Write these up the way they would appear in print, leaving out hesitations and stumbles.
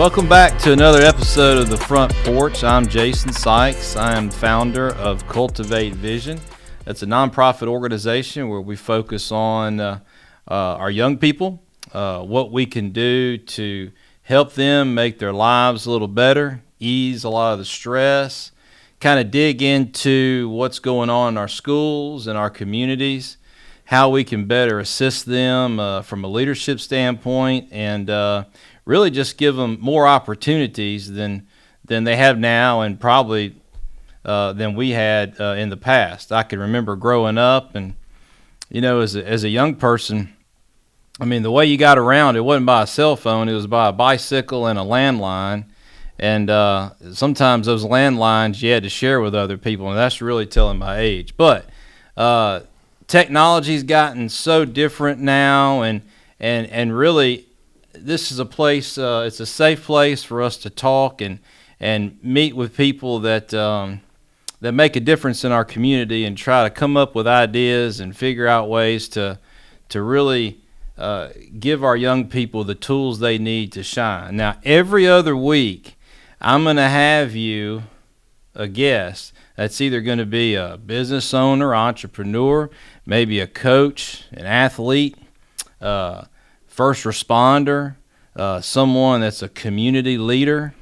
Welcome back to another episode of the Front Porch. I'm Jason Sykes. I am founder of Cultivate Vision. It's a nonprofit organization where we focus on our young people, what we can do to help them make their lives a little better, ease a lot of the stress, kind of dig into what's going on in our schools and our communities, how we can better assist them from a leadership standpoint, and really just give them more opportunities than they have now, and probably than we had in the past. I can remember growing up, and as a young person, I mean, the way you got around, it wasn't by a cell phone, it was by a bicycle and a landline. And sometimes those landlines you had to share with other people, and that's really telling my age. But technology's gotten so different now, and really, this is a place, it's a safe place for us to talk and meet with people that make a difference in our community, and try to come up with ideas and figure out ways to really give our young people the tools they need to shine. Now, every other week, I'm going to have you a guest that's either going to be a business owner, entrepreneur, maybe a coach, an athlete, first responder, someone that's a community leader,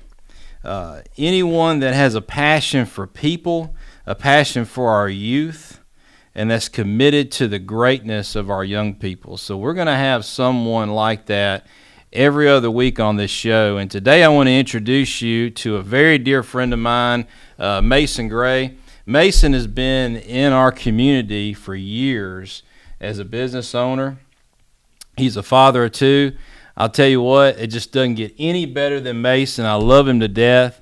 anyone that has a passion for people, a passion for our youth, and that's committed to the greatness of our young people. So we're going to have someone like that every other week on this show. And today I want to introduce you to a very dear friend of mine, Mason Gray. Mason has been in our community for years as a business owner. He's a father of two. I'll tell you what, it just doesn't get any better than Mason. I love him to death.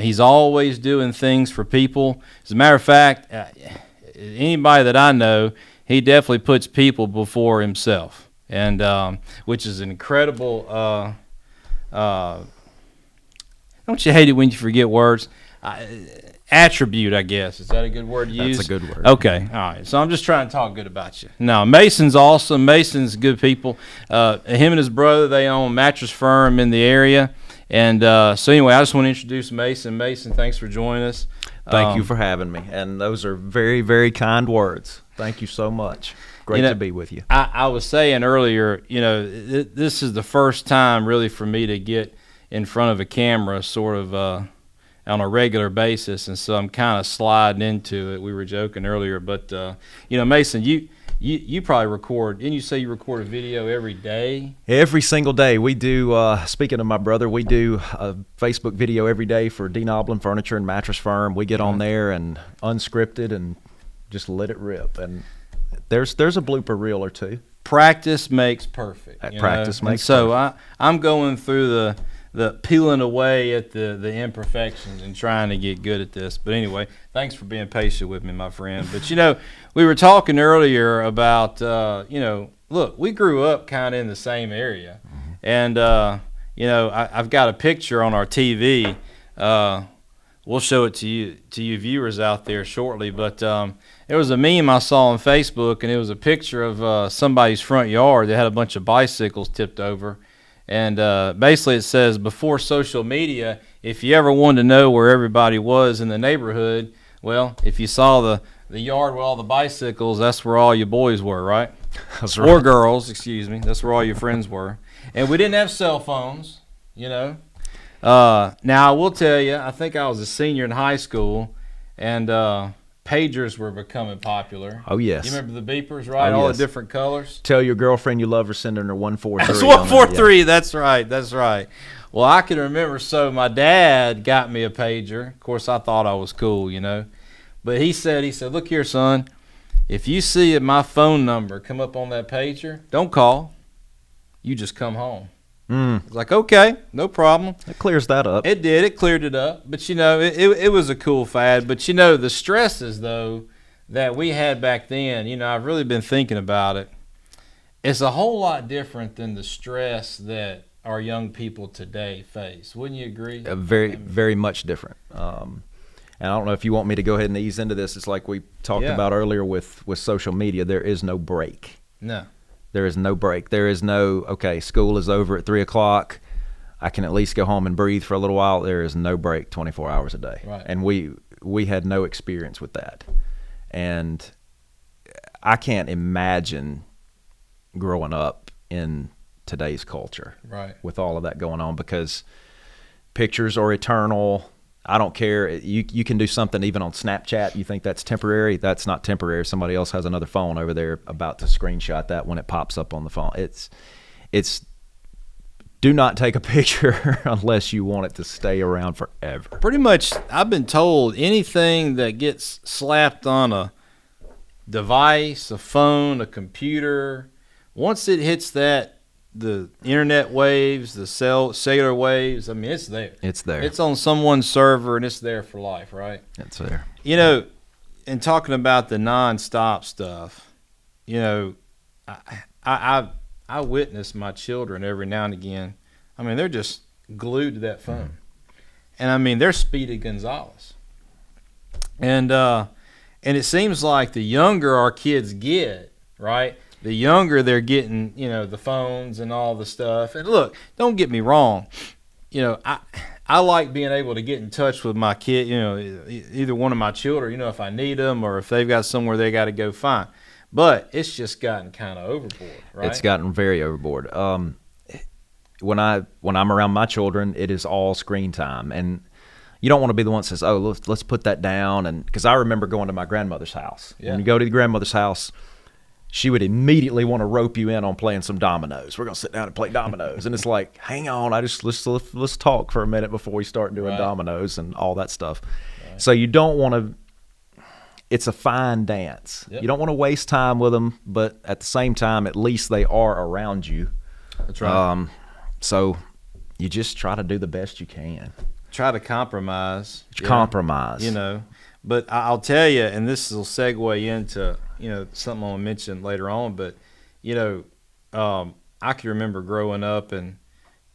He's always doing things for people. As a matter of fact, anybody that I know, he definitely puts people before himself, and which is an incredible. Don't you hate it when you forget words? Attribute, I guess. Is that a good word to use? That's a good word. Okay, all right. So I'm just trying to talk good about you. No, Mason's awesome. Mason's good people. Him and his brother, they own a mattress firm in the area. And so anyway, I just want to introduce Mason. Mason, thanks for joining us. Thank you for having me. And those are very, very kind words. Thank you so much. Great to be with you. I was saying earlier, this is the first time really for me to get in front of a camera sort of on a regular basis, and so I'm kind of sliding into it. We were joking earlier, but Mason, you probably record. Didn't you say you record a video every day? Every single day. We do, speaking of my brother, we do a Facebook video every day for D. Noblin Furniture and Mattress Firm. We get on there and unscripted and just let it rip. And there's a blooper reel or two. Practice makes perfect. Practice makes so perfect. I'm going through the peeling away at the imperfections and trying to get good at this. But anyway, thanks for being patient with me, my friend. But we were talking earlier about look, we grew up kind of in the same area, and I've got a picture on our TV. We'll show it to you viewers out there shortly. But there was a meme I saw on Facebook, and it was a picture of somebody's front yard that had a bunch of bicycles tipped over. And basically it says, before social media, if you ever wanted to know where everybody was in the neighborhood, well, if you saw the yard with all the bicycles, that's where all your boys were, right? That's right. Or girls, excuse me. That's where all your friends were. And we didn't have cell phones, Now, I will tell you, I think I was a senior in high school, and pagers were becoming popular. Oh, yes. You remember the beepers, right? Oh, all yes. the different colors. Tell your girlfriend you love her, send her 143. That's 143. That's right. Well, I can remember. So my dad got me a pager. Of course, I thought I was cool, But he said, look here, son. If you see my phone number come up on that pager, don't call. You just come home. I was like, okay, no problem. That clears that up. It did. It cleared it up. But, it was a cool fad. But, the stresses, though, that we had back then, I've really been thinking about it. It's a whole lot different than the stress that our young people today face. Wouldn't you agree? Very, very much different. And I don't know if you want me to go ahead and ease into this. It's like we talked about earlier with social media. There is no break. No. There is no break. There is no, okay, school is over at 3 o'clock. I can at least go home and breathe for a little while. There is no break 24 hours a day. Right. And we had no experience with that. And I can't imagine growing up in today's culture with all of that going on, because pictures are eternal. I don't care. You can do something even on Snapchat. You think that's temporary. That's not temporary. Somebody else has another phone over there about to screenshot that when it pops up on the phone. It's do not take a picture unless you want it to stay around forever. Pretty much, I've been told anything that gets slapped on a device, a phone, a computer, once it hits the internet waves, the cellular waves, I mean, it's there. It's there. It's on someone's server, and it's there for life, right? It's there. You know, and talking about the nonstop stuff, you know, I witness my children every now and again. I mean, they're just glued to that phone. And, I mean, they're Speedy Gonzales. And it seems like the younger our kids get, right, the younger they're getting, you know, the phones and all the stuff. And look, don't get me wrong. You know, I like being able to get in touch with my kid, you know, either one of my children, you know, if I need them or if they've got somewhere they got to go, fine. But it's just gotten kind of overboard, right? It's gotten very overboard. When I'm around my children, it is all screen time. And you don't want to be the one that says, oh, let's put that down. And because I remember going to my grandmother's house. Yeah. When you go to the grandmother's house, she would immediately want to rope you in on playing some dominoes. We're going to sit down and play dominoes. And it's like, hang on, let's talk for a minute before we start doing dominoes and all that stuff. Right. So you don't want to, it's a fine dance. Yep. You don't want to waste time with them, but at the same time, at least they are around you. That's right. So you just try to do the best you can. Try to compromise. Compromise. You know, but I'll tell you, and this will segue into, you know, something I'll mention later on, but, you know, I can remember growing up and,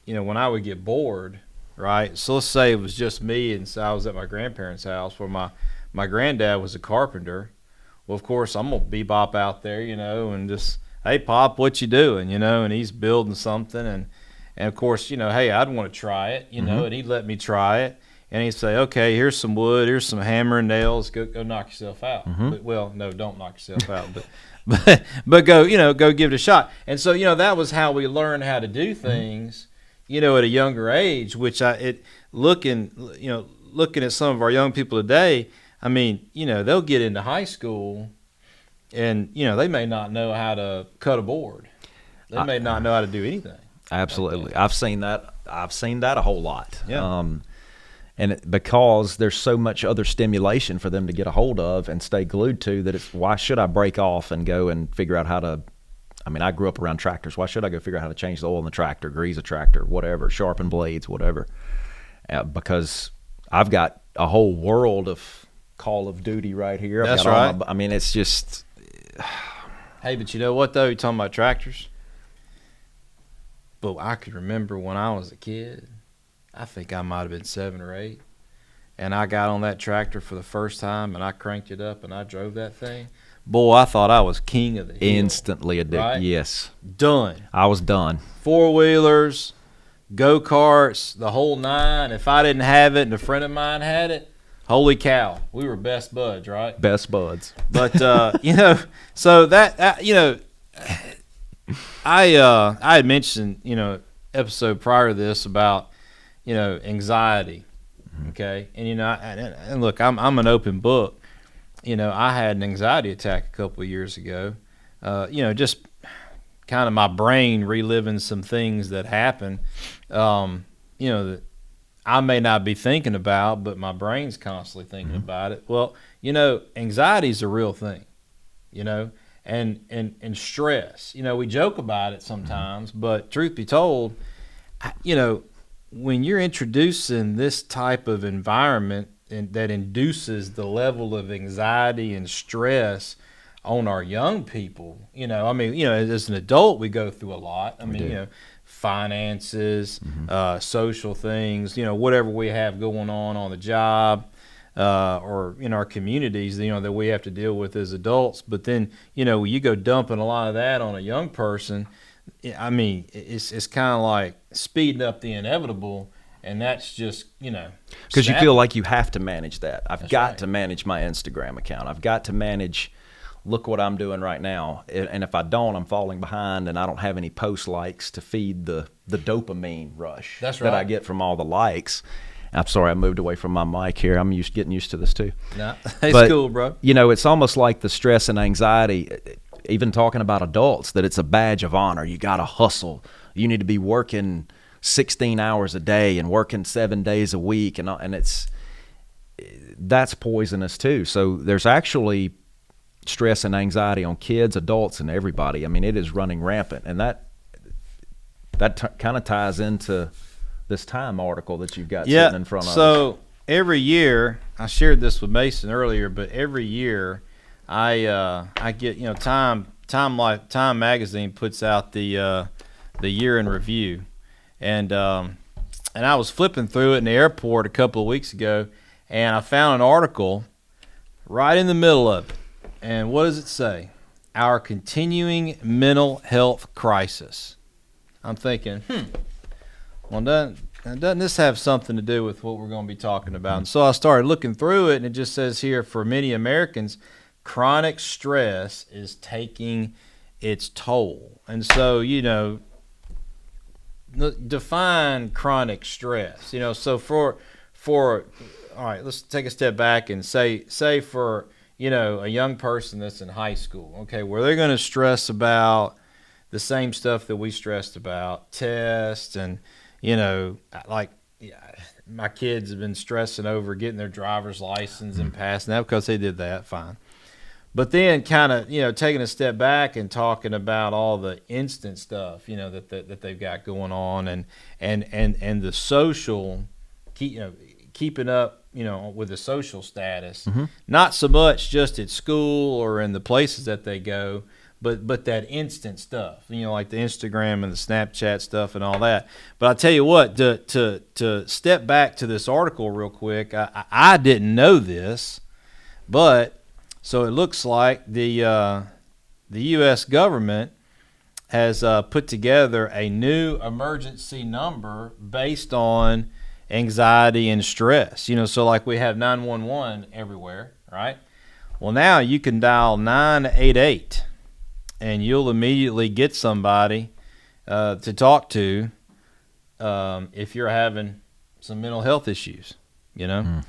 you know, when I would get bored, right? So let's say it was just me and so I was at my grandparents' house where my granddad was a carpenter. Well, of course, I'm going to bebop out there, you know, and just, hey, Pop, what you doing? You know, and he's building something. And of course, you know, hey, I'd want to try it, you know, and he'd let me try it. And he'd say, okay, here's some wood, here's some hammer and nails, go knock yourself out. But, well, no, don't knock yourself out, but go, you know, go give it a shot. And so, you know, that was how we learned how to do things, you know, at a younger age, which looking at some of our young people today, I mean, you know, they'll get into high school and, you know, they may not know how to cut a board. They may not know how to do anything. Absolutely. I've seen that a whole lot. Yeah. Because there's so much other stimulation for them to get a hold of and stay glued to that why should I break off and go and figure out how to, I mean, I grew up around tractors. Why should I go figure out how to change the oil in the tractor, grease a tractor, whatever, sharpen blades, whatever? Because I've got a whole world of Call of Duty right here. That's right. I mean, it's just. Hey, but you know what, though? You're talking about tractors. But I could remember when I was a kid, I think I might have been 7 or 8, and I got on that tractor for the first time, and I cranked it up, and I drove that thing. Boy, I thought I was king of the hill. Instantly addicted, right? Yes. Done. I was done. 4-wheelers, go-karts, the whole nine. If I didn't have it and a friend of mine had it, holy cow, we were best buds, right? Best buds. But, you know, so that, you know, I had mentioned, you know, episode prior to this about, you know, anxiety, okay? And, you know, and look, I'm an open book. You know, I had an anxiety attack a couple of years ago. You know, just kind of my brain reliving some things that happened, you know, that I may not be thinking about, but my brain's constantly thinking about it. Well, you know, anxiety is a real thing, you know, and stress. You know, we joke about it sometimes, but truth be told, you know, when you're introducing this type of environment that induces the level of anxiety and stress on our young people, you know, I mean, you know, as an adult, we go through a lot. I mean, you know, finances, social things, you know, whatever we have going on the job, or in our communities, you know, that we have to deal with as adults. But then, you know, you go dumping a lot of that on a young person, I mean, it's kind of like speeding up the inevitable, and that's just, because you feel like you have to manage that. I've That's got right. to manage my Instagram account. I've got to manage. Look what I'm doing right now, and if I don't, I'm falling behind, and I don't have any post likes to feed the dopamine rush That's that I right. get from all the likes. I'm sorry, I moved away from my mic here. I'm getting used to this too. No, it's But, cool, bro. it's almost like the stress and anxiety, even talking about adults, that it's a badge of honor. You got to hustle. You need to be working 16 hours a day and working 7 days a week, and that's poisonous too. So there's actually stress and anxiety on kids, adults, and everybody. I mean, it is running rampant, and that kind of ties into this Time article that you've got sitting in front of us. So every year, I shared this with Mason earlier, but every year I get, Time magazine puts out the year in review, and I was flipping through it in the airport a couple of weeks ago, and I found an article right in the middle of it. And what does it say? Our continuing mental health crisis. I'm thinking, well, doesn't this have something to do with what we're going to be talking about? And so I started looking through it, and it just says here, for many Americans, chronic stress is taking its toll. And so, define chronic stress. So for all right, let's take a step back and say for a young person that's in high school, okay, where they're going to stress about the same stuff that we stressed about, tests, and my kids have been stressing over getting their driver's license and passing that because they did that fine. But then kind of, taking a step back and talking about all the instant stuff, that they've got going on, and the social, keeping up, with the social status, not so much just at school or in the places that they go, but that instant stuff, like the Instagram and the Snapchat stuff and all that. But I tell you what, to step back to this article real quick, I didn't know this, but so it looks like the U.S. government has put together a new emergency number based on anxiety and stress. So like we have 911 everywhere, right? Well, now you can dial 988 and you'll immediately get somebody to talk to if you're having some mental health issues. I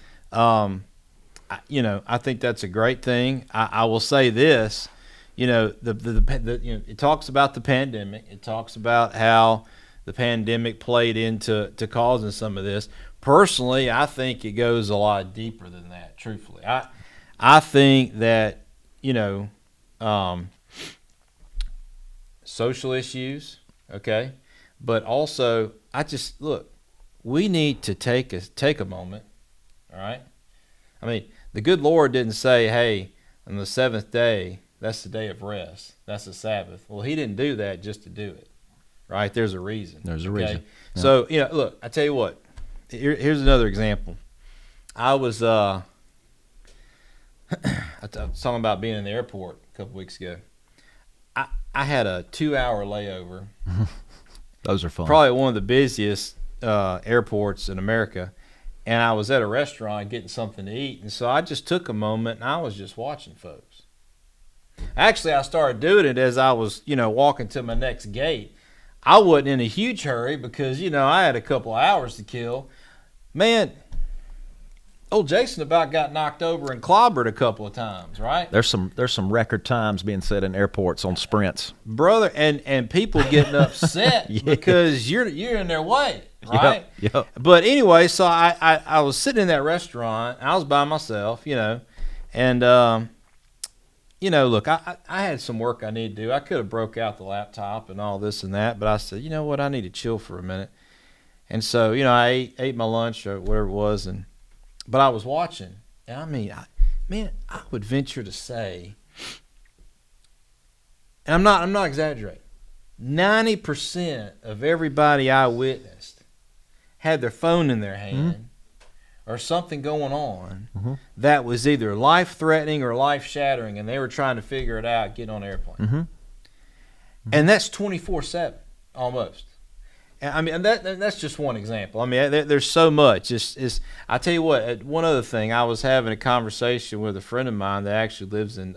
think that's a great thing. I will say this, it talks about the pandemic. It talks about how the pandemic played into causing some of this. Personally, I think it goes a lot deeper than that. Truthfully, I think that social issues, okay, but also we need to take a moment. All right, I mean, the good Lord didn't say, "Hey, on the seventh day, that's the day of rest. That's the Sabbath." Well, He didn't do that just to do it. Right? There's a reason. There's a reason. Yeah. So, look, I tell you what. Here's another example. I was I was talking about being in the airport a couple weeks ago. I had a 2-hour layover. Those are fun. Probably one of the busiest airports in America. And I was at a restaurant getting something to eat. And so I just took a moment and I was just watching folks. Actually, I started doing it as I was, walking to my next gate. I wasn't in a huge hurry because, I had a couple of hours to kill. Man, old Jason about got knocked over and clobbered a couple of times, right? There's some record times being set in airports on sprints, brother, and people getting upset Yeah. because you're in their way, right? Yep. But anyway, so I was sitting in that restaurant. I was by myself, and look, I had some work I needed to do. I could have broke out the laptop and all this and that, but I said, you know what, I need to chill for a minute. And so, I ate my lunch or whatever it was, but I was watching. And I mean, I would venture to say, and I'm not exaggerating, 90% of everybody I witnessed had their phone in their hand or something going on that was either life-threatening or life-shattering, and they were trying to figure it out, get on an airplane. and that's 24/7 almost. And I mean, and that's just one example. I mean, there's so much. I tell you what. One other thing, I was having a conversation with a friend of mine that actually lives in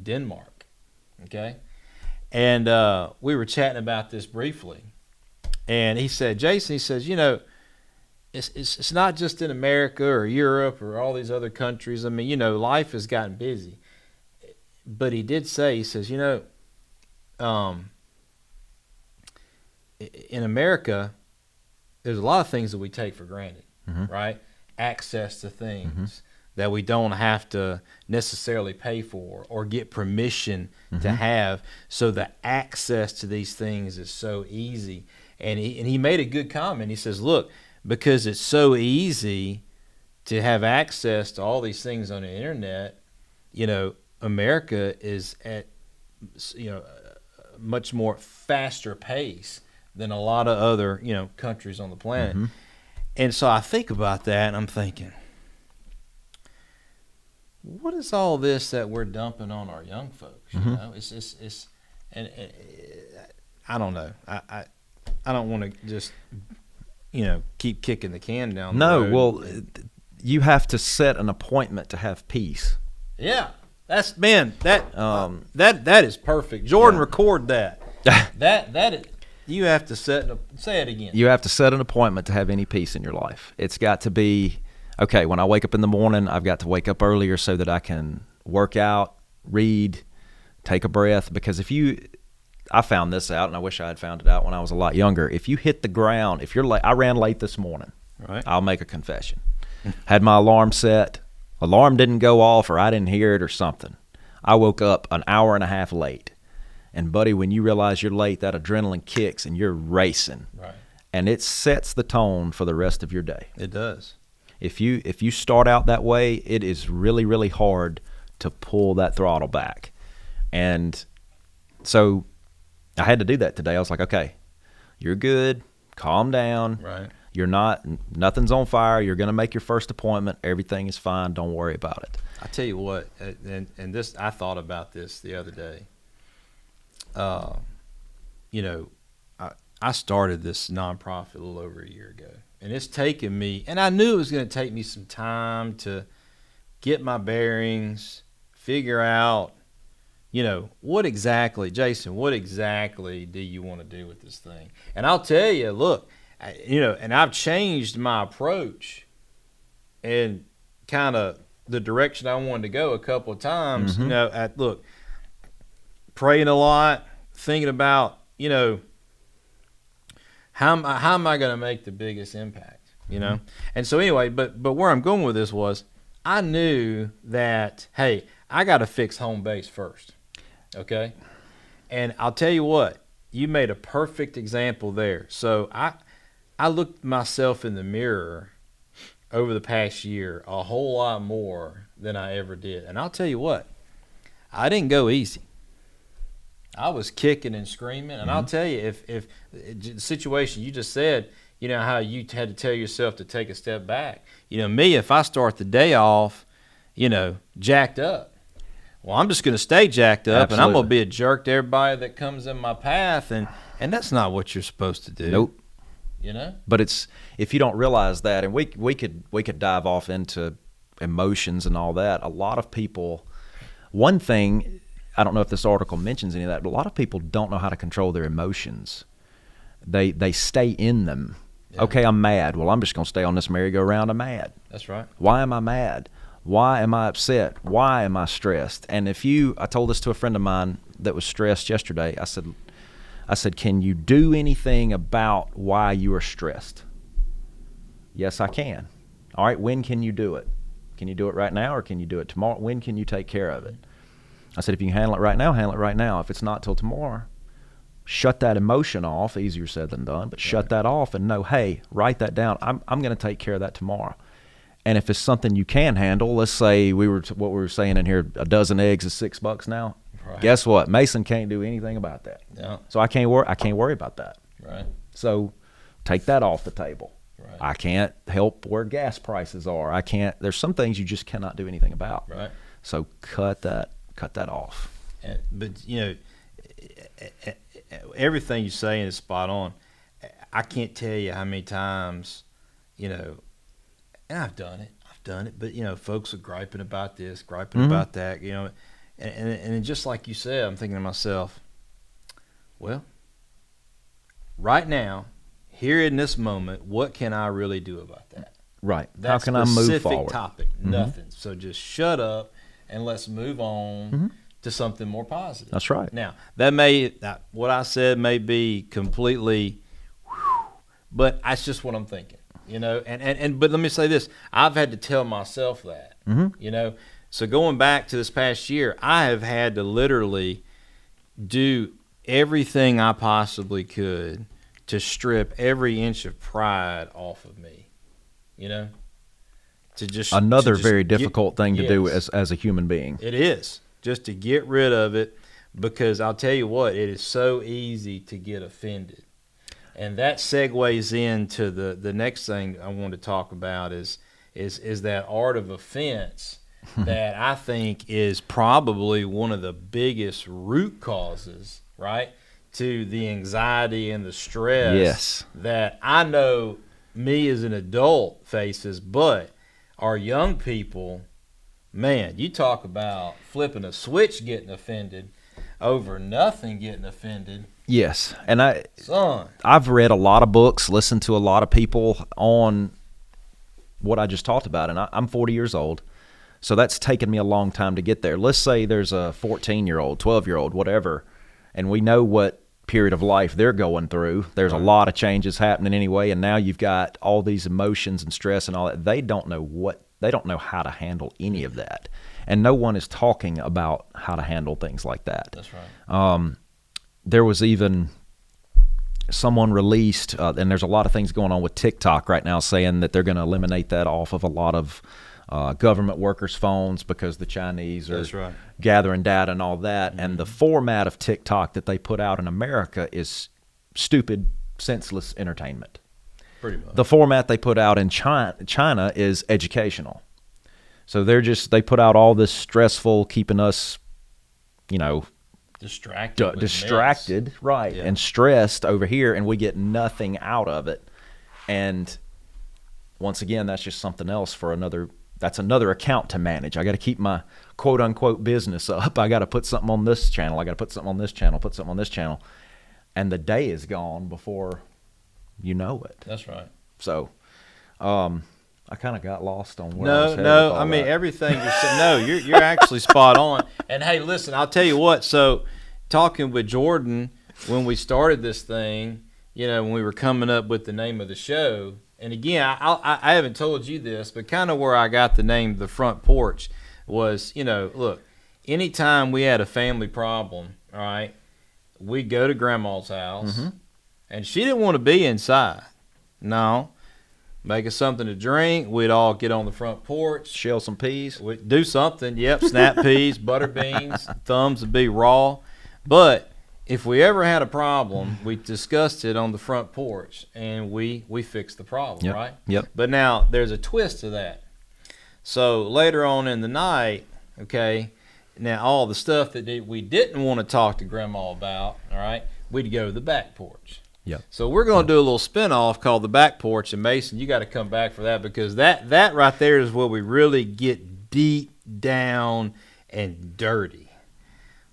Denmark. Okay, and we were chatting about this briefly, and he said, Jason, he says, it's not just in America or Europe or all these other countries. I mean, life has gotten busy. But he did say, he says, in America, there's a lot of things that we take for granted, right? Access to things that we don't have to necessarily pay for or get permission to have. So the access to these things is so easy. And he made a good comment. He says, look, because it's so easy to have access to all these things on the internet, America is at a much more faster pace than a lot of other countries on the planet. And so I think about that and I'm thinking, what is all this that we're dumping on our young folks? It's and I don't know. I don't want to just keep kicking the can down the road. Well, you have to set an appointment to have peace. Yeah. That is perfect. Jordan, record that. You have to say it again. You have to set an appointment to have any peace in your life. It's got to be, okay, when I wake up in the morning, I've got to wake up earlier so that I can work out, read, take a breath. Because I found this out, and I wish I had found it out when I was a lot younger. If you hit the ground, if you're late, I ran late this morning. Right. I'll make a confession. Had my alarm set. Alarm didn't go off or I didn't hear it or something. I woke up an hour and a half late. And, buddy, when you realize you're late, that adrenaline kicks and you're racing. Right. And it sets the tone for the rest of your day. It does. If you start out that way, it is really, really hard to pull that throttle back. And so I had to do that today. I was like, okay, you're good. Calm down. Right. Nothing's on fire. You're going to make your first appointment. Everything is fine. Don't worry about it. I tell you what, and this, I thought about this the other day. I started this nonprofit a little over a year ago, and it's taken me, and I knew it was going to take me some time to get my bearings, figure out, Jason, what exactly do you want to do with this thing? And I'll tell you, look, and I've changed my approach and kind of the direction I wanted to go a couple of times. Look, praying a lot, thinking about, how am I going to make the biggest impact, And so anyway, but where I'm going with this was, I knew that, hey, I got to fix home base first, okay? And I'll tell you what, you made a perfect example there. So I looked myself in the mirror over the past year a whole lot more than I ever did. And I'll tell you what, I didn't go easy. I was kicking and screaming. And I'll tell you, if the situation you just said, how you had to tell yourself to take a step back. Me, if I start the day off, jacked up, well, I'm just going to stay jacked up. Absolutely. And I'm going to be a jerk to everybody that comes in my path. And that's not what you're supposed to do. Nope. But it's, if you don't realize that, and we could dive off into emotions and all that. A lot of people, one thing, I don't know if this article mentions any of that, but a lot of people don't know how to control their emotions. They stay in them. Yeah. Okay, I'm mad. Well, I'm just going to stay on this merry-go-round. I'm mad. That's right. Why am I mad? Why am I upset? Why am I stressed? And I told this to a friend of mine that was stressed yesterday. I said, can you do anything about why you are stressed? Yes, I can. All right, when can you do it? Can you do it right now or can you do it tomorrow? When can you take care of it? I said, if you can handle it right now, handle it right now. If it's not till tomorrow, shut that emotion off. Easier said than done, but shut that off and know, hey, write that down. I'm going to take care of that tomorrow. And if it's something you can handle, let's say what we were saying in here, a dozen eggs is $6 now. Right. Guess what? Mason can't do anything about that. Yeah. So I can't worry about that. Right. So take that off the table. Right. I can't help where gas prices are. There's some things you just cannot do anything about. Right. So cut that off. But everything you're saying is spot on. I can't tell you how many times, and I've done it, but folks are griping about this, griping about that, and just like you said, I'm thinking to myself, well, right now, here in this moment, what can I really do about that? Right. That how can I move forward? Topic, nothing. So just shut up and let's move on to something more positive. That's right. Now, what I said may be completely, but that's just what I'm thinking, but let me say this. I've had to tell myself that, so going back to this past year, I have had to literally do everything I possibly could to strip every inch of pride off of me, to very difficult thing to do as a human being. It is, just to get rid of it, because I'll tell you what, it is so easy to get offended. And that segues into the next thing I want to talk about is that art of offense that I think is probably one of the biggest root causes, right, to the anxiety and the stress that I know me as an adult faces, but our young people, man, you talk about flipping a switch, getting offended over nothing, getting offended. Yes, and I've read a lot of books, listened to a lot of people on what I just talked about, and I'm 40 years old, so that's taken me a long time to get there. Let's say there's a 14-year-old, 12-year-old, whatever, and we know what period of life they're going through. There's a lot of changes happening anyway, and now you've got all these emotions and stress and all that. They don't know how to handle any of that, and no one is talking about how to handle things like that. That's right. There was even someone released, and there's a lot of things going on with TikTok right now saying that they're going to eliminate that off of a lot of government workers' phones because the Chinese are gathering data and all that. And the format of TikTok that they put out in America is stupid, senseless entertainment. Pretty much. The format they put out in China is educational. So they put out all this stressful, keeping us, distracted, right, and stressed over here, and we get nothing out of it. And once again, that's just something else that's another account to manage. I got to keep my quote unquote business up. I got to put something on this channel. I got to put something on this channel, put something on this channel. And the day is gone before you know it. That's right. So, I kind of got lost on where I was headed. No, I mean, everything you said. No, you're actually spot on. And hey, listen, I'll tell you what. So, talking with Jordan when we started this thing, when we were coming up with the name of the show, and again, I haven't told you this, but kind of where I got the name The Front Porch was, look, anytime we had a family problem, all right, we'd go to Grandma's house, and she didn't want to be inside. No. Make us something to drink. We'd all get on the front porch. Shell some peas. We'd do something. Yep, snap peas, butter beans, thumbs would be raw. But if we ever had a problem, we discussed it on the front porch, and we fixed the problem, right? Yep. But now there's a twist to that. So later on in the night, okay, now all the stuff that we didn't want to talk to Grandma about, all right, we'd go to the back porch. Yeah. So we're going to do a little spinoff called The Back Porch, and Mason, you got to come back for that, because that right there is where we really get deep down and dirty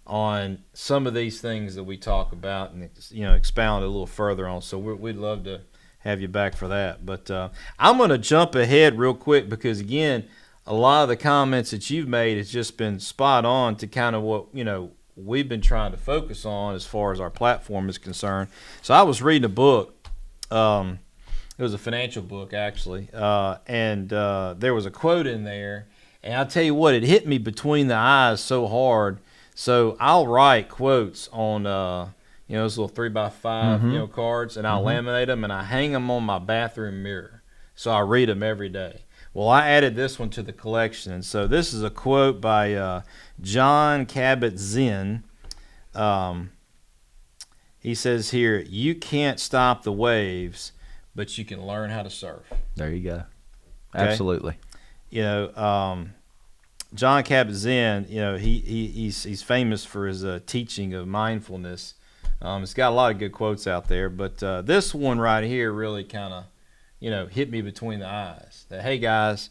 on some of these things that we talk about and expound a little further on. So we'd love to have you back for that. But I'm going to jump ahead real quick because, again, a lot of the comments that you've made has just been spot on to kind of what we've been trying to focus on as far as our platform is concerned. So I was reading a book. It was a financial book, actually, and there was a quote in there, and I'll tell you what, it hit me between the eyes so hard. So I'll write quotes on those little 3x5 cards, and I'll laminate them, and I hang them on my bathroom mirror, so I read them every day. Well, I added this one to the collection, and so this is a quote by John Kabat-Zinn. He says here, "You can't stop the waves, but you can learn how to surf." There you go. Okay? Absolutely. John Kabat-Zinn, he's famous for his teaching of mindfulness. It's got a lot of good quotes out there, but this one right here really kind of, hit me between the eyes. That, hey guys,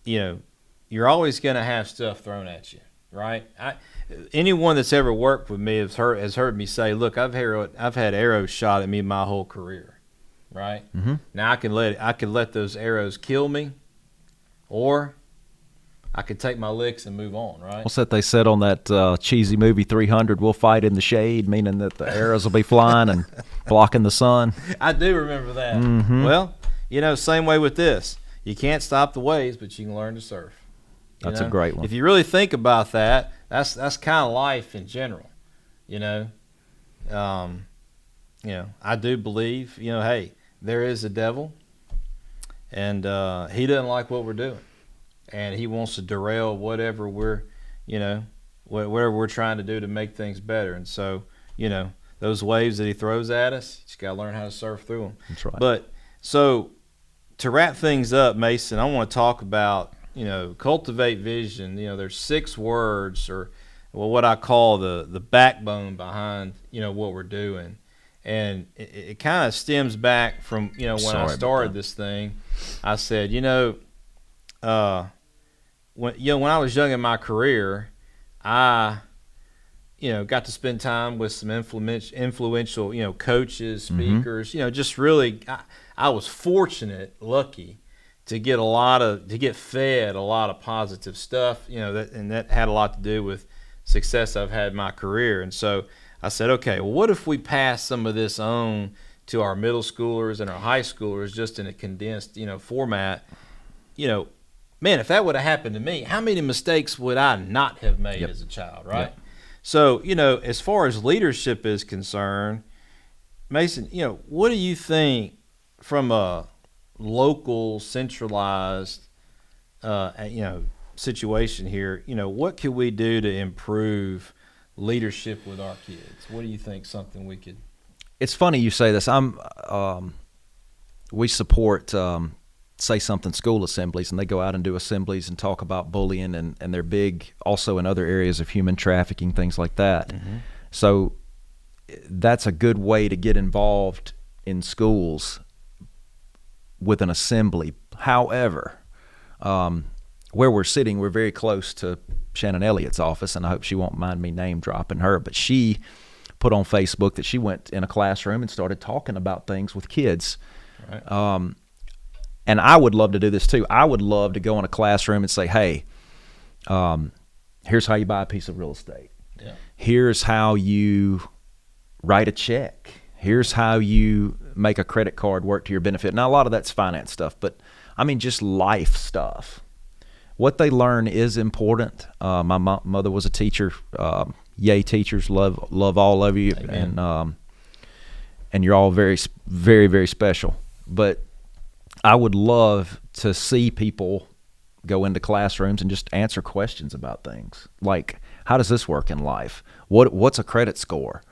you're always going to have stuff thrown at you, right? Anyone that's ever worked with me has heard me say, look, I've had arrows shot at me my whole career, right? Mm-hmm. Now I can let those arrows kill me, or I could take my licks and move on, right? What's that they said on that cheesy movie 300? We'll fight in the shade, meaning that the arrows will be flying and blocking the sun. I do remember that. Mm-hmm. Well, same way with this. You can't stop the waves, but you can learn to surf. That's a great one. If you really think about that, that's kind of life in general. I do believe, hey, there is a devil, and he doesn't like what we're doing, and he wants to derail whatever we're trying to do to make things better. And so, those waves that he throws at us, you just got to learn how to surf through them. That's right. But so to wrap things up, Mason, I want to talk about, cultivate vision. There's 6 words, or what I call the backbone behind, what we're doing. And it kind of stems back from, when I started this thing. I said, when I was young in my career, I got to spend time with some influential, coaches, speakers, just really, I was fortunate, lucky to get fed a lot of positive stuff, that had a lot to do with success I've had in my career. And so I said, okay, well, what if we pass some of this on to our middle schoolers and our high schoolers just in a condensed, format? Man, if that would have happened to me, how many mistakes would I not have made as a child, right? Yep. So, as far as leadership is concerned, Mason, what do you think from a local, centralized, situation here? What could we do to improve leadership with our kids? What do you think something we could? It's funny you say this. We support Say Something school assemblies, and they go out and do assemblies and talk about bullying, and they're big also in other areas of human trafficking, things like that. Mm-hmm. So that's a good way to get involved in schools with an assembly. However, where we're sitting, we're very close to Shannon Elliott's office, and I hope she won't mind me name dropping her, but she put on Facebook that she went in a classroom and started talking about things with kids. Right. And I would love to do this too. I would love to go in a classroom and say, hey, here's how you buy a piece of real estate. Yeah. Here's how you write a check. Here's how you make a credit card work to your benefit. Now, a lot of that's finance stuff, but I mean just life stuff. What they learn is important. My mother was a teacher. Yay, teachers, love all of you. Amen. And you're all very, very, very special. But I would love to see people go into classrooms and just answer questions about things like, how does this work in life? What's a credit score?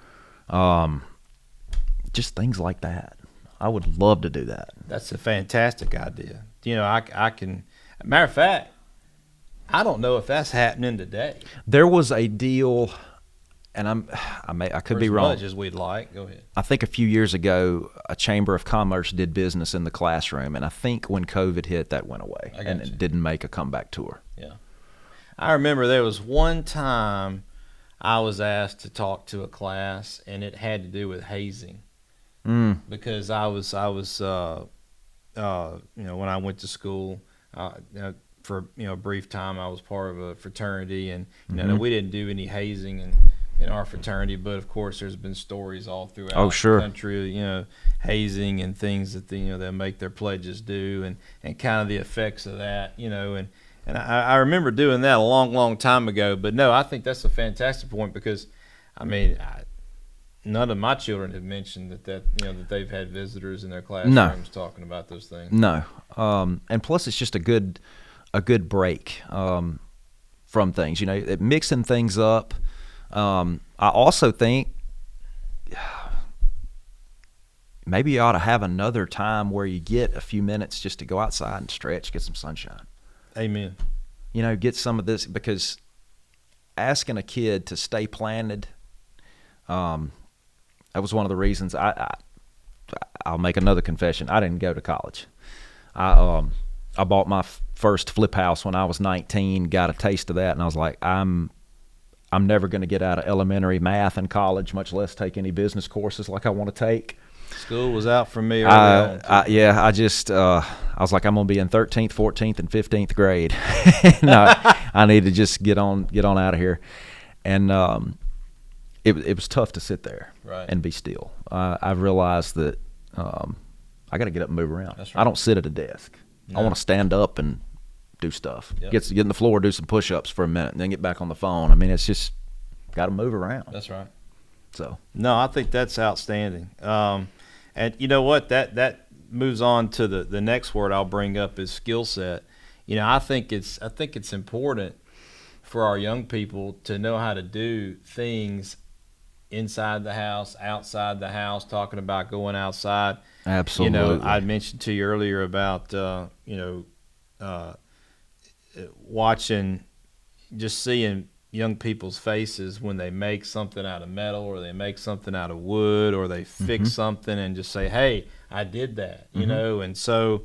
Just things like that. I would love to do that. That's a fantastic idea. I can. Matter of fact, I don't know if that's happening today. There was a deal, and I could be wrong. As much as we'd like. Go ahead. I think a few years ago, a Chamber of Commerce did business in the classroom, and I think when COVID hit, that went away, and it didn't make a comeback tour. Yeah, I remember there was one time I was asked to talk to a class, and it had to do with hazing, because I was when I went to school, for a brief time, I was part of a fraternity, and we didn't do any hazing in our fraternity, but of course there's been stories all throughout the country, hazing and things that they'll make their pledges do, and kind of the effects of that, and I remember doing that a long, long time ago. But no, I think that's a fantastic point, because none of my children have mentioned that they've had visitors in their classrooms talking about those things. No, and plus it's just a good break from things, mixing things up. I also think maybe you ought to have another time where you get a few minutes just to go outside and stretch, get some sunshine. Amen. Get some of this, because asking a kid to stay planted, that was one of the reasons I'll make another confession. I didn't go to college. I bought my first flip house when I was 19, got a taste of that, and I was like, I'm never going to get out of elementary math in college, much less take any business courses like I want to take. School was out for me early on. I was like, I'm going to be in 13th, 14th, and 15th grade. No, I need to just get on out of here. And it was tough to sit there and be still. I've realized that I got to get up and move around. That's right. I don't sit at a desk. No. I want to stand up and do stuff. Yep. Get on the floor, do some push-ups for a minute, and then get back on the phone. I mean, it's just got to move around. That's right. So no, I think that's outstanding. And you know what? That moves on to the next word I'll bring up is skill set. You know, I think it's important for our young people to know how to do things inside the house, outside the house, talking about going outside. Absolutely. You know, I mentioned to you earlier about, watching, just seeing young people's faces when they make something out of metal or they make something out of wood or they fix something and just say, hey, I did that, you know. And so,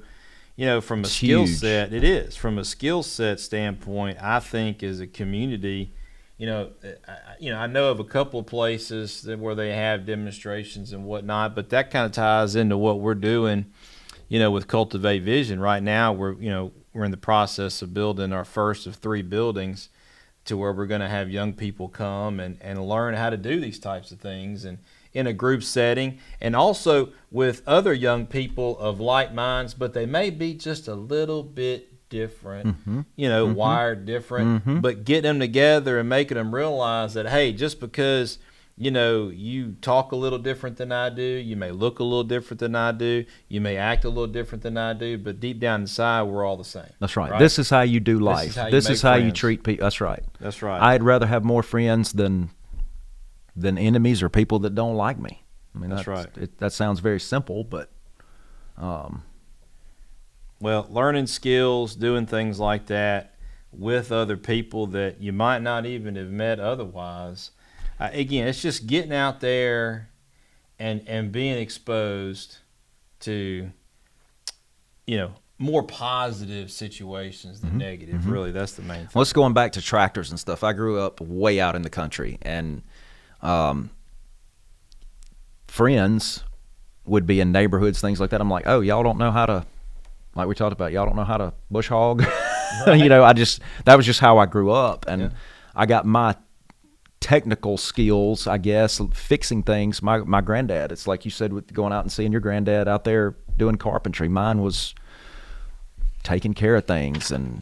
you know, from a skill set, it is. From a skill set standpoint, I think as a community, I know of a couple of places where they have demonstrations and whatnot, but that kind of ties into what we're doing, you know, with Cultivate Vision. Right now, we're in the process of building our first of 3 buildings to where we're going to have young people come and learn how to do these types of things and in a group setting, and also with other young people of like minds, but they may be just a little bit different, wired different, but getting them together and making them realize that, hey, just because, you know, you talk a little different than I do, you may look a little different than I do, you may act a little different than I do, but deep down inside, we're all the same. That's right. This is how you do life. This is how you treat people. That's right. That's right. I'd rather have more friends than enemies or people that don't like me. I mean, that's right. That sounds very simple, but well, learning skills, doing things like that with other people that you might not even have met otherwise. Again, it's just getting out there and being exposed to, you know, more positive situations than negative. Really, that's the main thing. Let's going back to tractors and stuff. I grew up way out in the country, and friends would be in neighborhoods, things like that. I'm like, oh, y'all don't know how to, like we talked about, y'all don't know how to bush hog. Right. You know, that was just how I grew up, and I got my technical skills, I guess, fixing things. My granddad, it's like you said, with going out and seeing your granddad out there doing carpentry. Mine was taking care of things and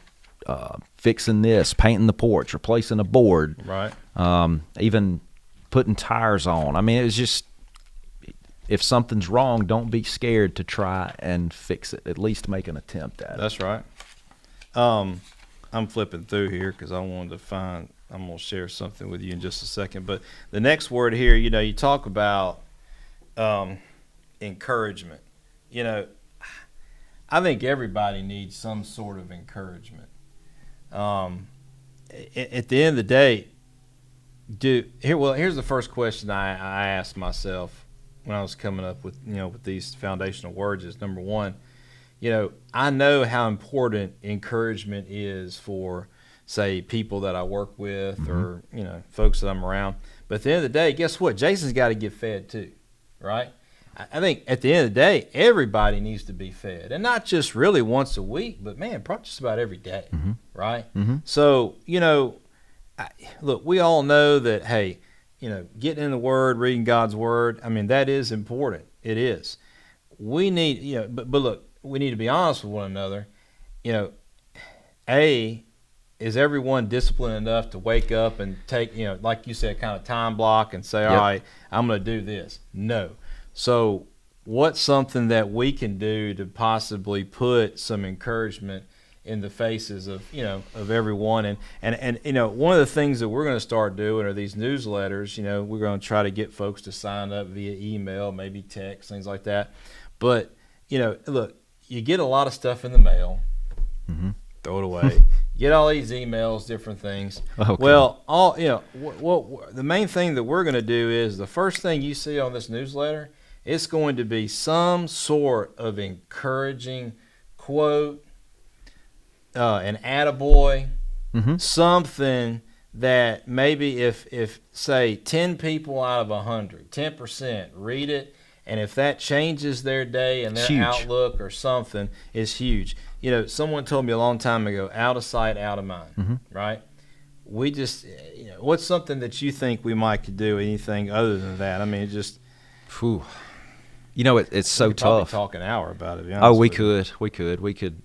fixing this, painting the porch, replacing a board, right? Even putting tires on. I mean, it was just, if something's wrong, don't be scared to try and fix it. At least make an attempt at it. That's right. I'm flipping through here because I wanted to find, I'm going to share something with you in just a second. But the next word here, you know, you talk about encouragement. You know, I think everybody needs some sort of encouragement. At the end of the day, here's the first question I asked myself when I was coming up with, you know, with these foundational words is, number one, you know, I know how important encouragement is for, say, people that I work with or, you know, folks that I'm around. But at the end of the day, guess what? Jason's got to get fed too, right? I think at the end of the day, everybody needs to be fed. And not just really once a week, but, man, probably just about every day, right? So, you know, look, we all know that, hey, you know, getting in the Word, reading God's Word, I mean, that is important. It is. We need, you know, but look, we need to be honest with one another. You know, is everyone disciplined enough to wake up and take, you know, like you said, kind of time block and say, all right, I'm going to do this? No. So what's something that we can do to possibly put some encouragement in the faces of, you know, of everyone? And you know, one of the things that we're going to start doing are these newsletters. You know, we're going to try to get folks to sign up via email, maybe text, things like that. But, you know, look, you get a lot of stuff in the mail, throw it away. get all these emails, different things. Okay. Well, the main thing that we're going to do is the first thing you see on this newsletter, it's going to be some sort of encouraging quote, an attaboy, something that maybe if say 10 people out of 100, 10% read it, and if that changes their day and their outlook or something, is huge. Someone told me a long time ago, out of sight, out of mind, right? We just, what's something that you think we might could do, anything other than that? I mean, it just... Whew. It's so we could probably tough. Talk an hour about it, to be Oh, honest with you. we could.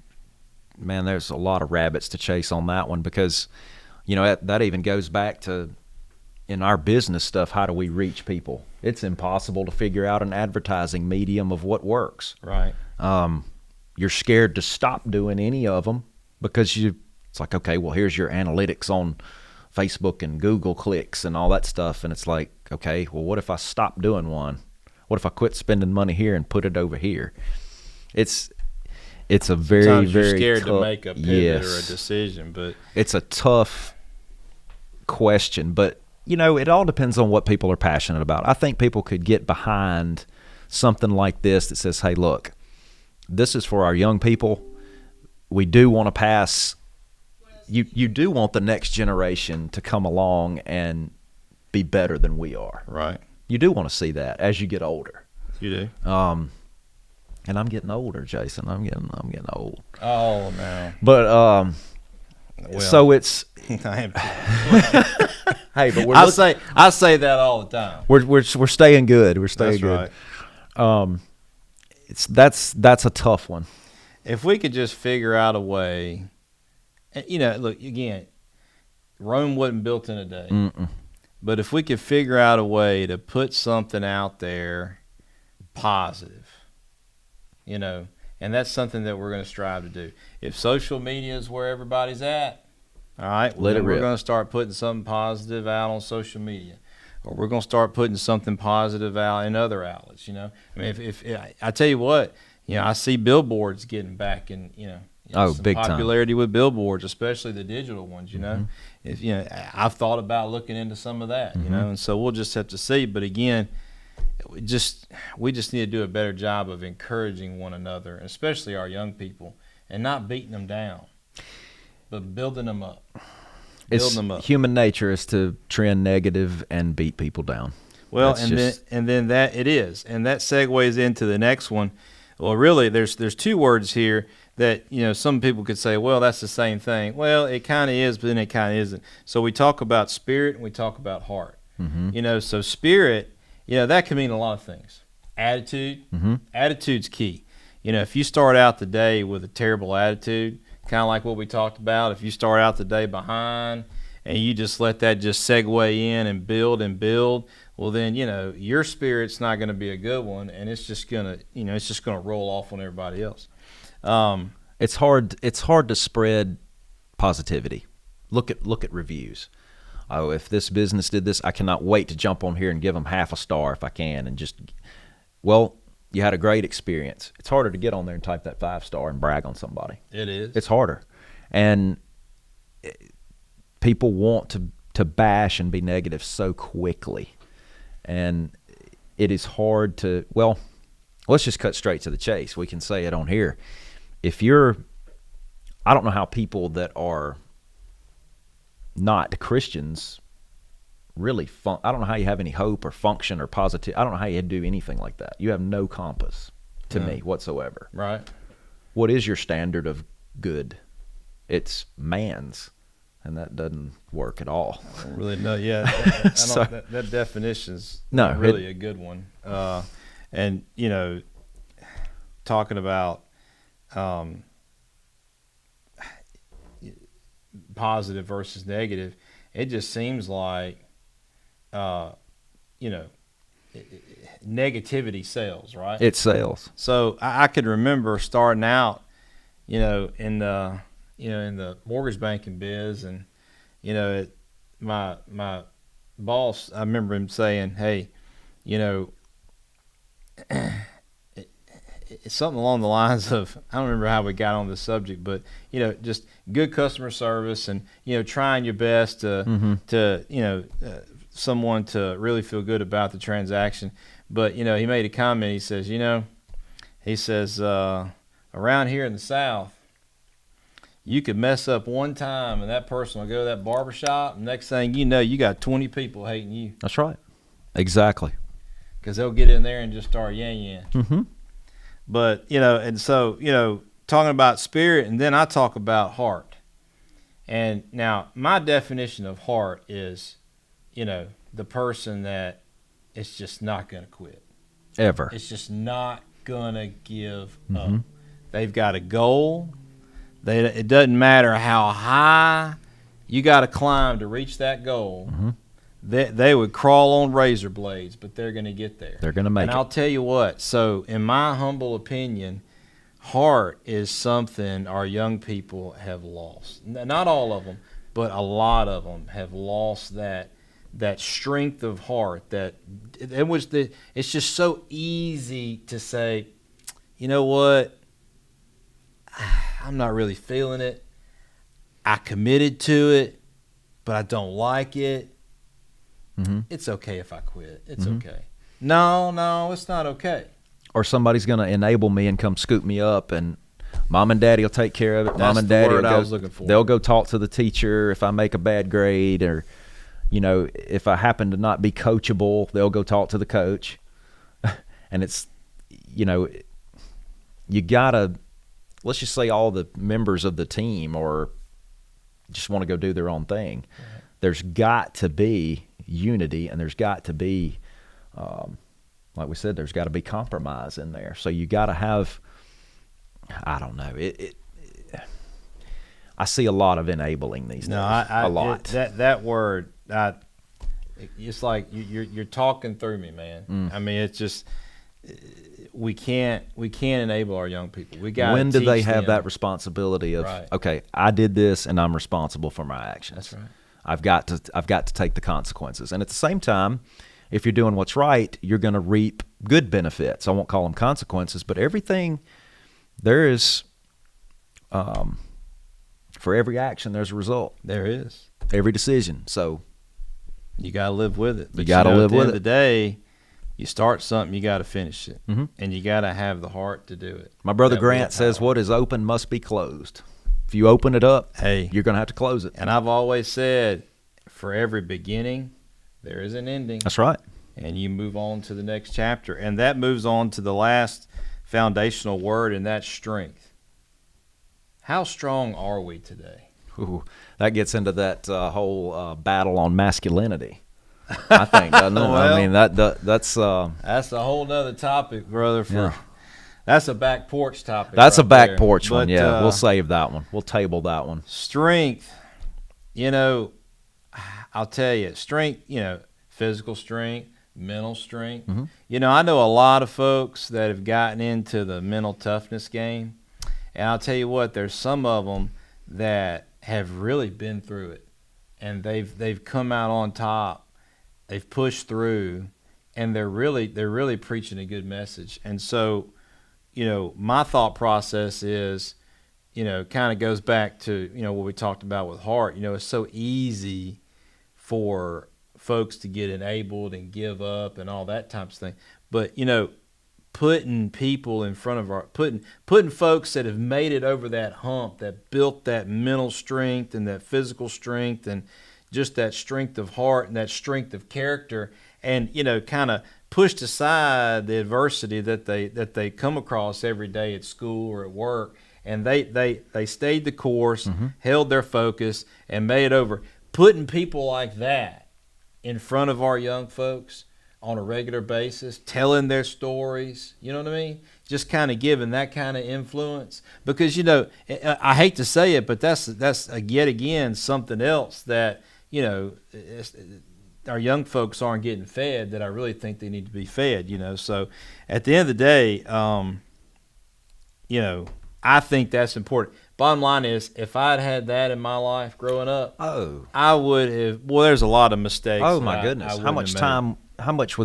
Man, there's a lot of rabbits to chase on that one because, that even goes back to, in our business stuff, how do we reach people? It's impossible to figure out an advertising medium of what works. Right. You're scared to stop doing any of them because it's like, okay, well, here's your analytics on Facebook and Google clicks and all that stuff. And it's like, okay, well, what if I stop doing one? What if I quit spending money here and put it over here? It's a very, Sometimes very you're scared tough, to make a pivot or a decision, but it's a tough question. But it all depends on what people are passionate about. I think people could get behind something like this that says, "Hey, look, this is for our young people. We do want to pass. You do want the next generation to come along and be better than we are, right? You do want to see that as you get older. You do. And I'm getting older, Jason. I'm getting old. Oh no. But well, so it's I am. Hey, but I say that all the time. We're staying good. We're staying That's good. Right. That's a tough one. If we could just figure out a way, look again, Rome wasn't built in a day. Mm-mm. But if we could figure out a way to put something out there positive, and that's something that we're going to strive to do. If social media is where everybody's at, all right, well, then we're going to start putting something positive out on social media, or we're going to start putting something positive out in other outlets. I mean, if I tell you what, I see billboards getting back in, some big time. popularity with billboards, especially the digital ones. If I've thought about looking into some of that. And so we'll just have to see. But again, we just need to do a better job of encouraging one another, especially our young people, and not beating them down, but building them up. Human nature is to trend negative and beat people down. Well, then that it is, and that segues into the next one. Well, really, there's two words here that some people could say, well, that's the same thing. Well, it kind of is, but then it kind of isn't. So we talk about spirit and we talk about heart. So spirit, that can mean a lot of things. Attitude, attitude's key. If you start out the day with a terrible attitude, kind of like what we talked about, if you start out the day behind and you just let that just segue in and build, well then, your spirit's not going to be a good one, and it's just going to roll off on everybody else. It's hard to spread positivity. Look at reviews. Oh, if this business did this, I cannot wait to jump on here and give them half a star if I can, and you had a great experience. It's harder to get on there and type that 5-star and brag on somebody. It is. It's harder. And people want to bash and be negative so quickly. And it is hard to, let's just cut straight to the chase. We can say it on here. I don't know how people that are not Christians really I don't know how you have any hope or function or positive. I don't know how you do anything like that. You have no compass to me whatsoever. Right. What is your standard of good? It's man's, and that doesn't work at all. I don't really know. Yeah, that definition's not really a good one. And talking about positive versus negative, it just seems like negativity sells, right? It sells. So I could remember starting out, in the mortgage banking biz, and my boss, I remember him saying, "Hey, it's something along the lines of, I don't remember how we got on this subject, but just good customer service and trying your best to someone to really feel good about the transaction. But he made a comment. He says, around here in the South, you could mess up one time and that person will go to that barber shop, and next thing you know, you got 20 people hating you. That's right. Exactly. Because they'll get in there and just start yan. Mm-hmm. But, and so, talking about spirit, and then I talk about heart. And now my definition of heart is, the person that is just not going to quit. Ever. It's just not going to give Mm-hmm. up. They've got a goal. It doesn't matter how high you got to climb to reach that goal. Mm-hmm. They would crawl on razor blades, but they're going to get there. They're going to make it. And I'll tell you what. So, in my humble opinion, heart is something our young people have lost. Not all of them, but a lot of them have lost that strength of heart. It's just so easy to say, you know what? I'm not really feeling it. I committed to it, but I don't like it. Mm-hmm. It's okay if I quit. It's Mm-hmm. okay. No, it's not okay. Or somebody's going to enable me and come scoop me up, and mom and daddy will take care of it. Mom That's and the daddy word will I go, was looking for. They'll go talk to the teacher if I make a bad grade, or if I happen to not be coachable, they'll go talk to the coach. And it's you gotta, let's just say all the members of the team or just want to go do their own thing. Right. There's got to be unity, and there's got to be, like we said, there's got to be compromise in there. So you got to have, I don't know, I see a lot of enabling these days. A lot. That word, it's like you're talking through me, man. Mm. I mean, it's just we can't enable our young people. We got. When do they have that responsibility of, right. Okay, I did this and I'm responsible for my actions. That's right. I've got to take the consequences. And at the same time, if you're doing what's right, you're going to reap good benefits. I won't call them consequences, but everything there is, for every action, there's a result. There is. Every decision. So you got to live with it. But you got to live with it. At the end of the day, you start something, you got to finish it. Mm-hmm. And you got to have the heart to do it. My brother Grant says, what is open must be closed. If you open it up, you're going to have to close it. And I've always said, for every beginning, there is an ending. That's right. And you move on to the next chapter. And that moves on to the last foundational word, and that's strength. How strong are we today? Ooh, that gets into that whole battle on masculinity, I think, doesn't it? Well, I mean, that's a whole nother topic, brother. That's a back porch topic. That's right a back there. porch one, But, yeah. We'll save that one. We'll table that one. Strength, I'll tell you, strength, physical strength, mental strength. Mm-hmm. I know a lot of folks that have gotten into the mental toughness game. And I'll tell you what, there's some of them that have really been through it. And they've come out on top. They've pushed through. And they're really preaching a good message. And so, my thought process is, kind of goes back to, what we talked about with heart. It's so easy for folks to get enabled and give up and all that type of thing. But, putting people in front of putting folks that have made it over that hump, that built that mental strength and that physical strength and just that strength of heart and that strength of character, and kind of pushed aside the adversity that they come across every day at school or at work, and they stayed the course, mm-hmm. held their focus, and made it over. Putting people like that in front of our young folks on a regular basis, telling their stories, you know what I mean? Just kind of giving that kind of influence. Because, I hate to say it, but that's yet again something else that, our young folks aren't getting fed that I really think they need to be fed, So at the end of the day, I think that's important. Bottom line is, if I'd had that in my life growing up, I would have. Well, there's a lot of mistakes. Oh my goodness! How much time? How much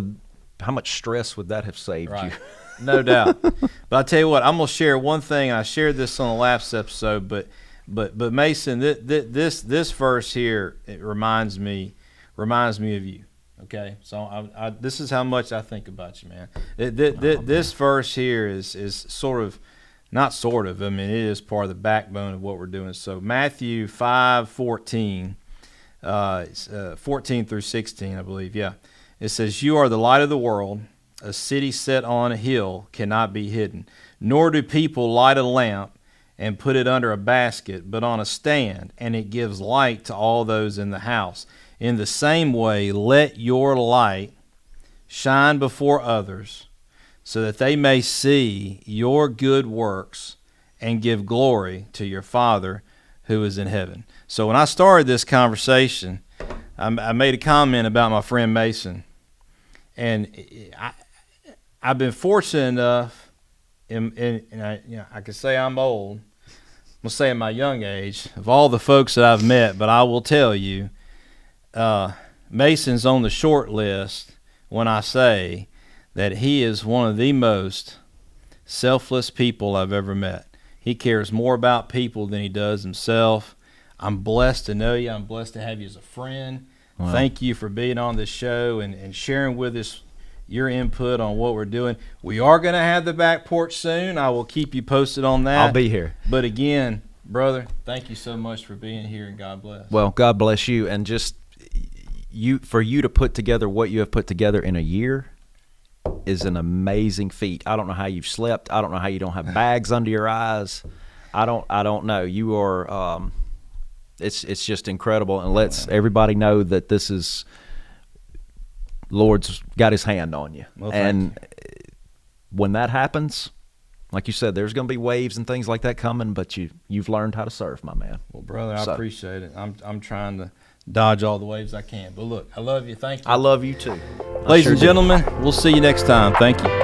stress would that have saved right. you? No doubt. But I tell you what, I'm gonna share one thing. I shared this on the last episode, but Mason, this verse here, it reminds me of you. Okay, so this is how much I think about you, man. This verse here is sort of, not sort of. I mean, it is part of the backbone of what we're doing. So Matthew 5:14, 14 through 16, I believe. Yeah, it says, "You are the light of the world. A city set on a hill cannot be hidden. Nor do people light a lamp and put it under a basket, but on a stand, and it gives light to all those in the house. In the same way, let your light shine before others, so that they may see your good works and give glory to your Father who is in heaven." So when I started this conversation, I made a comment about my friend Mason. And I've been fortunate enough, I can say I'm old. I'm going to say in my young age, of all the folks that I've met, but I will tell you, Mason's on the short list when I say that he is one of the most selfless people I've ever met. He cares more about people than he does himself. I'm blessed to know you. I'm blessed to have you as a friend. Wow. Thank you for being on this show and sharing with us your input on what we're doing. We are going to have the back porch soon. I will keep you posted on that. I'll be here. But again, brother, thank you so much for being here, and God bless. Well, God bless you, and just for you to put together what you have put together in a year is an amazing feat. I don't know how you've slept. I don't know how you don't have bags under your eyes. I don't know. You are it's just incredible, and lets everybody know that this is Lord's got his hand on you. Well, and when that happens, like you said, there's going to be waves and things like that coming, but you've learned how to surf, my man. Well, brother, I appreciate it. I'm trying to dodge all the waves I can. But look, I love you. Thank you. I love you too. Ladies and gentlemen, we'll see you next time. Thank you.